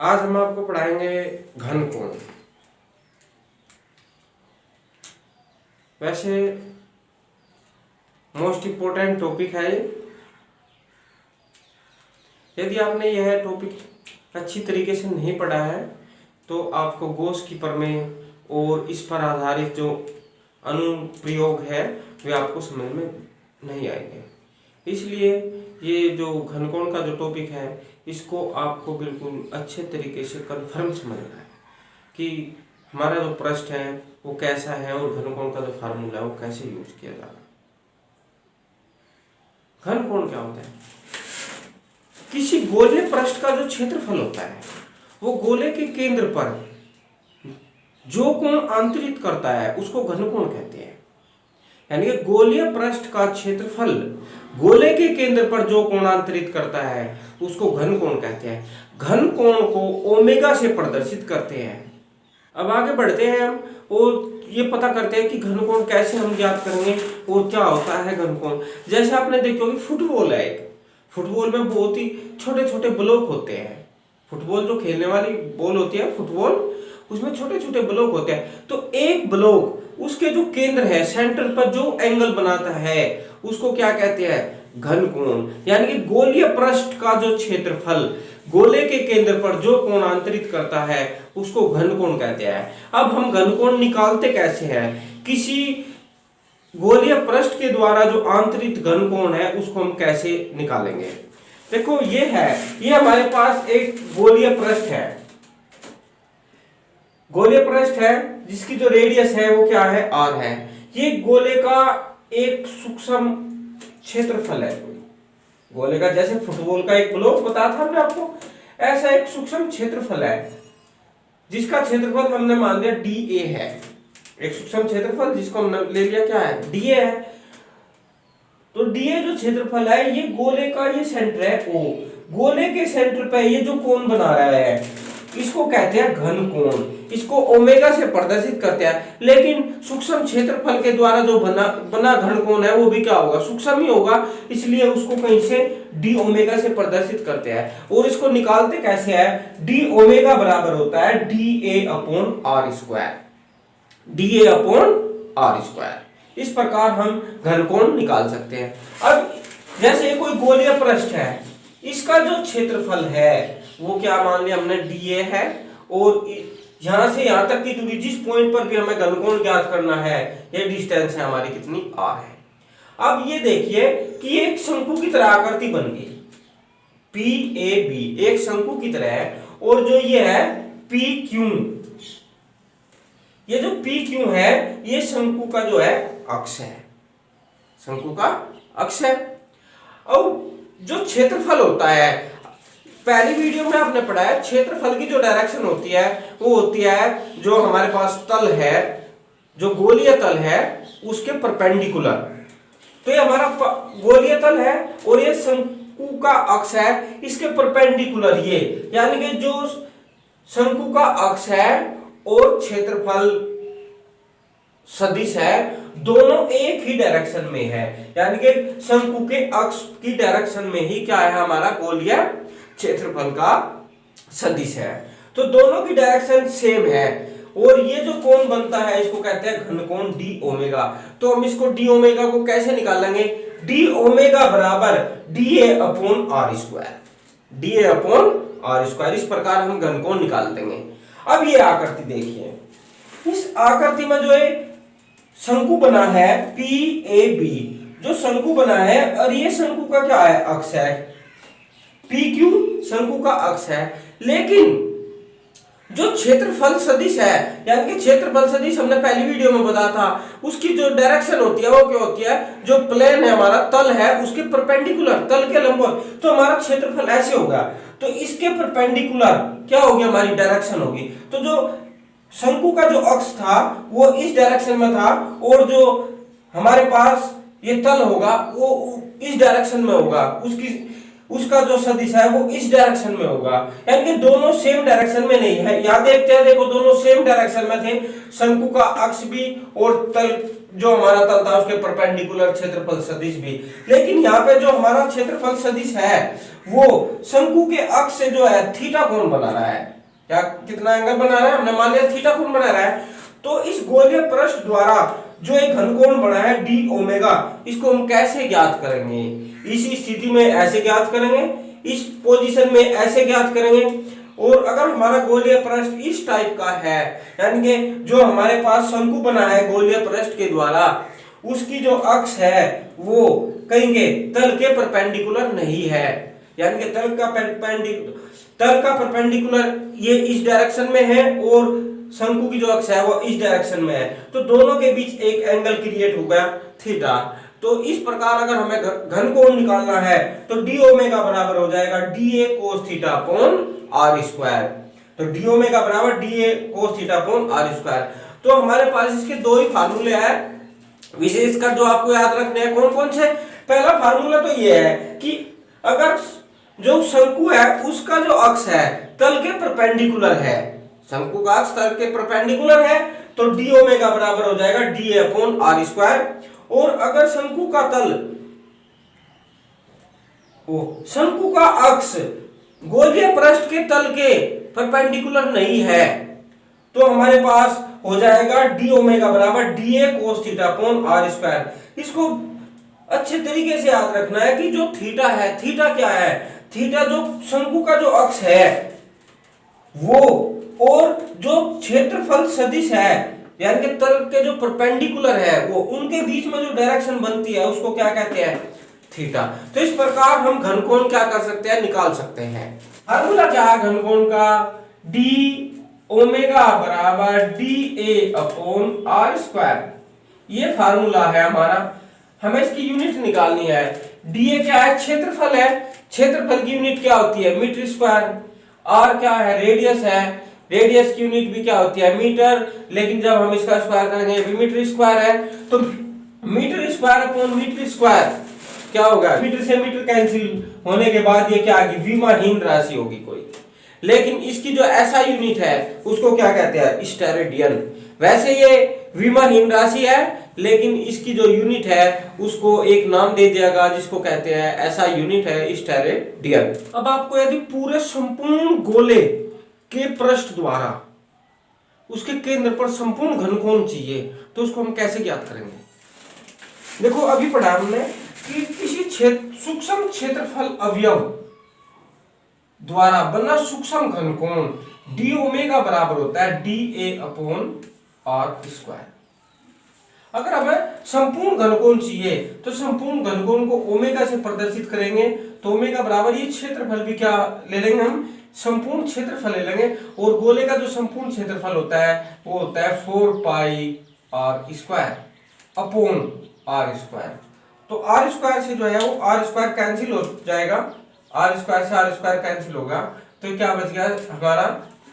आज हम आपको पढ़ाएंगे घन कोण। वैसे मोस्ट इम्पोर्टेंट टॉपिक है ये। यदि आपने यह टॉपिक अच्छी तरीके से नहीं पढ़ा है तो आपको गॉस की प्रमेय और इस पर आधारित जो अनुप्रयोग है वे आपको समझ में नहीं आएंगे। इसलिए ये जो घनकोण का जो टॉपिक है इसको आपको बिल्कुल अच्छे तरीके से कन्फर्म समझना है कि हमारा जो पृष्ठ है वो कैसा है और घनकोण का जो फार्मूला है वो कैसे यूज किया जा रहा है। घनकोण क्या होता है? किसी गोले पृष्ठ का जो क्षेत्रफल होता है वो गोले के केंद्र पर जो कोण आंतरित करता है उसको घनकोण कहते हैं। यानी कि गोलीय पृष्ठ का क्षेत्रफल गोले के केंद्र पर जो कोण आंतरित करता है उसको घनकोण कहते हैं। घनकोण को ओमेगा से प्रदर्शित करते हैं। अब आगे बढ़ते हैं हम और ये पता करते हैं कि घनकोण कैसे हम ज्ञात करेंगे और क्या होता है घनकोण। जैसे आपने देखा कि फुटबॉल है, एक फुटबॉल में बहुत ही छोटे छोटे ब्लॉक होते हैं। फुटबॉल जो खेलने वाली बॉल होती है फुटबॉल, उसमें छोटे छोटे ब्लॉक होते हैं। तो एक ब्लॉक उसके जो केंद्र है सेंटर पर जो एंगल बनाता है उसको क्या कहते हैं? घनकोण। यानी कि गोलीय पृष्ठ का जो क्षेत्रफल गोले के केंद्र पर जो कोण आंतरित करता है उसको घनकोण कहते हैं। अब हम घनकोण निकालते कैसे हैं? किसी गोलीय पृष्ठ के द्वारा जो आंतरित घनकोण है उसको हम कैसे निकालेंगे? देखो ये है, ये हमारे पास एक गोलीय पृष्ठ है। गोलीय पृष्ठ है जिसकी जो रेडियस है वो क्या है? r है। ये गोले का एक सूक्ष्म क्षेत्रफल है। गोले का जैसे फुटबॉल का एक ब्लॉक बताया था हमने आपको, ऐसा एक सूक्ष्म क्षेत्रफल है जिसका क्षेत्रफल हमने मान लिया dA है। एक सूक्ष्म क्षेत्रफल जिसको हमने ले लिया क्या है? dA है। तो dA जो क्षेत्रफल है ये गोले का ये सेंटर है O। गोले के सेंटर पे ये जो कोण बना रहा है इसको कहते हैं घनकोण। इसको ओमेगा से प्रदर्शित करते हैं। लेकिन सूक्ष्म क्षेत्रफल के द्वारा जो बना घनकोण है वो भी क्या होगा? सूक्ष्म ही होगा। इसलिए उसको कहीं से d ओमेगा से प्रदर्शित करते हैं। और इसको निकालते कैसे है? d ओमेगा बराबर होता है dA upon r square. dA upon r square. इस प्रकार हम घनकोण निकाल सकते हैं। अब जैसे कोई गोलीय पृष्ठ है, इसका जो क्षेत्रफल है वो क्या मान लिया हमने? dA है। और यहां से यहां तक की दूरी जिस पॉइंट पर भी हमें घनकोण ज्ञात करना है ये डिस्टेंस है हमारी कितनी? r है। अब ये देखिए कि एक शंकु की तरह आकृति बन गई PAB, एक शंकु की तरह है। और जो ये है PQ, ये जो PQ है ये शंकु का जो है अक्ष है, शंकु का अक्ष है। अब जो क्षेत्रफल होता है, पहली वीडियो में आपने पढ़ा है क्षेत्रफल की जो डायरेक्शन होती है वो होती है जो हमारे पास तल है, जो गोलीय तल है उसके परपेंडिकुलर। तो ये हमारा गोलीय तल है और ये शंकु का अक्ष है, इसके परपेंडिकुलर ये, यानी कि जो शंकु का अक्ष है और क्षेत्रफल सदिश है दोनों एक ही डायरेक्शन में है। यानी कि शंकु के अक्ष की डायरेक्शन में ही क्या है? हमारा गोलीय क्षेत्रफल का सदिश है। तो दोनों की डायरेक्शन सेम है और ये जो कोण बनता है इसको कहते हैं घनकोण d ओमेगा। तो हम इसको d ओमेगा को कैसे निकालेंगे? d ओमेगा बराबर dA upon r square. dA upon r square. इस प्रकार हम घनकोण निकाल देंगे। अब ये आकृति देखिए, इस आकृति में जो है शंकु बना है PAB, जो शंकु बना है और ये शंकु का क्या है? अक्ष है। PQ शंकु का अक्ष है। लेकिन जो क्षेत्रफल सदिश है, यानी कि क्षेत्रफल सदिश हमने पहली वीडियो में बताया था, उसकी जो डायरेक्शन होती है वो क्या होती है? जो प्लेन है हमारा तल है उसके परपेंडिकुलर, तल के लंबवत। तो हमारा क्षेत्रफल ऐसे होगा, तो इसके परपेंडिकुलर क्या होगी? हमारी डायरेक्शन होगी। तो जो शंकु का जो अक्ष था वो इस डायरेक्शन में था और जो हमारे पास ये तल होगा वो इस डायरेक्शन में होगा, उसका जो सदिश है वो इस डायरेक्शन में होगा। यानी कि दोनों सेम डायरेक्शन में नहीं है। यहां देखते हैं, देखो दोनों सेम डायरेक्शन में थे, शंकु का अक्ष भी और तल जो हमारा तल था उसके परपेंडिकुलर क्षेत्रफल सदिश भी। लेकिन यहाँ पे जो हमारा क्षेत्रफल सदिश है वो शंकु के अक्ष से जो है थीटा कोण बना रहा है। क्या कितना एंगल बना रहा है? हमने मान लिया थीटा कोण बना रहा है। तो इस गोलीय पृष्ठ द्वारा जो एक घनकोण बना है डी ओमेगा, इसको हम कैसे ज्ञात करेंगे? इसी स्थिति में ऐसे ज्ञात करेंगे, इस पोजीशन में ऐसे ज्ञात करेंगे। और अगर हमारा गोलीय पृष्ठ इस टाइप का है, यानी कि जो हमारे पास शंकु बना है गोलीय पृष्ठ के द्वारा, उसकी जो अक्ष है वो कहेंगे तल के परपेंडिकुलर नहीं है, यानी कि तल का परपेंडिकुलर ये इस डायरेक्शन में है और शंकु की जो अक्ष है वो इस डायरेक्शन में है, तो दोनों के बीच एक एंगल क्रिएट हो गया थीटा। तो इस प्रकार अगर हमें घनकोण निकालना है तो डी ओमेगा बराबर हो जाएगा D A cos theta upon are square. तो डी ओमेगा बराबर D A cos theta upon are square. तो हमारे पास इसके दो ही फार्मूले हैं विशेषकर जो आपको याद रखने हैं। कौन कौन से? पहला फार्मूला तो ये है कि अगर जो शंकु है उसका जो अक्ष है तल के परपेंडिकुलर है, शंकु का अक्ष तल के परपेंडिकुलर है, तो डी ओमेगा बराबर हो जाएगा D A upon are square. और अगर शंकु का अक्ष गोलीय पृष्ठ के तल के परपेंडिकुलर नहीं है, तो हमारे पास हो जाएगा डी ओमेगा बराबर D A cos theta upon are square. इसको अच्छे तरीके से याद रखना है कि जो थीटा है, थीटा क्या है? थीटा जो शंकु का जो अक्ष है वो और जो क्षेत्रफल सदिश है, यानी कि तल के जो परपेंडिकुलर है वो, उनके बीच में जो डायरेक्शन बनती है उसको क्या कहते हैं? थीटा। तो इस प्रकार हम घनकोण क्या कर सकते हैं? निकाल सकते हैं। फार्मूला क्या है घनकोण का? डी ओमेगा बराबर D A upon are square, ये फार्मूला है हमारा। हमें इसकी यूनिट निकालनी है। डी ए क्या है? क्षेत्रफल है। क्षेत्रफल की यूनिट क्या होती है? Metre square. आर क्या है? रेडियस है। रेडियस की यूनिट भी क्या होती है? मीटर। लेकिन जब हम इसका स्क्वायर करेंगे ये भी मीटर स्क्वायर है, तो metre square upon metre square क्या होगा? मीटर से मीटर कैंसिल होने के बाद ये क्या आएगी? विमाहीन राशि होगी कोई। लेकिन इसकी जो एसआई यूनिट है उसको क्या कहते हैं? स्टेरेडियन। वैसे ये विमाहीन राशि है लेकिन इसकी जो यूनिट है उसको एक नाम दे दिया गया जिसको कहते हैं, ऐसा यूनिट है स्टेरेडियन। अब आपको यदि पूरे संपूर्ण गोले के पृष्ठ द्वारा उसके केंद्र पर संपूर्ण घनकोण चाहिए तो उसको हम कैसे ज्ञात करेंगे? देखो अभी पढ़ा हमने कि किसी सूक्ष्म क्षेत्रफल अवयव द्वारा बना सूक्ष्म घनकोण डी ओमेगा बराबर होता है D A upon are square. अगर हमें संपूर्ण घनकोण चाहिए तो संपूर्ण घनकोण को ओमेगा से प्रदर्शित करेंगे, तो ओमेगा बराबर ये क्षेत्रफल भी क्या ले लेंगे? हम संपूर्ण क्षेत्रफल ले लेंगे। और गोले का जो संपूर्ण क्षेत्रफल होता है वो होता है 4 pi R square upon are square. तो आर स्क्वायर से जो है वो आर स्क्वायर कैंसिल हो जाएगा, आर स्क्वायर से आर स्क्वायर कैंसिल होगा, तो क्या बच गया हमारा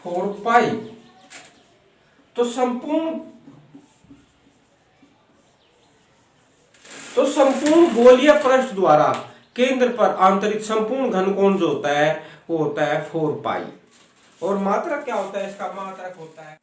4 पाई। तो संपूर्ण गोलीय पृष्ठ द्वारा केंद्र पर आंतरिक संपूर्ण घनकोण जो होता है वो होता है 4 पाई। और मात्रक क्या होता है? इसका मात्रक होता है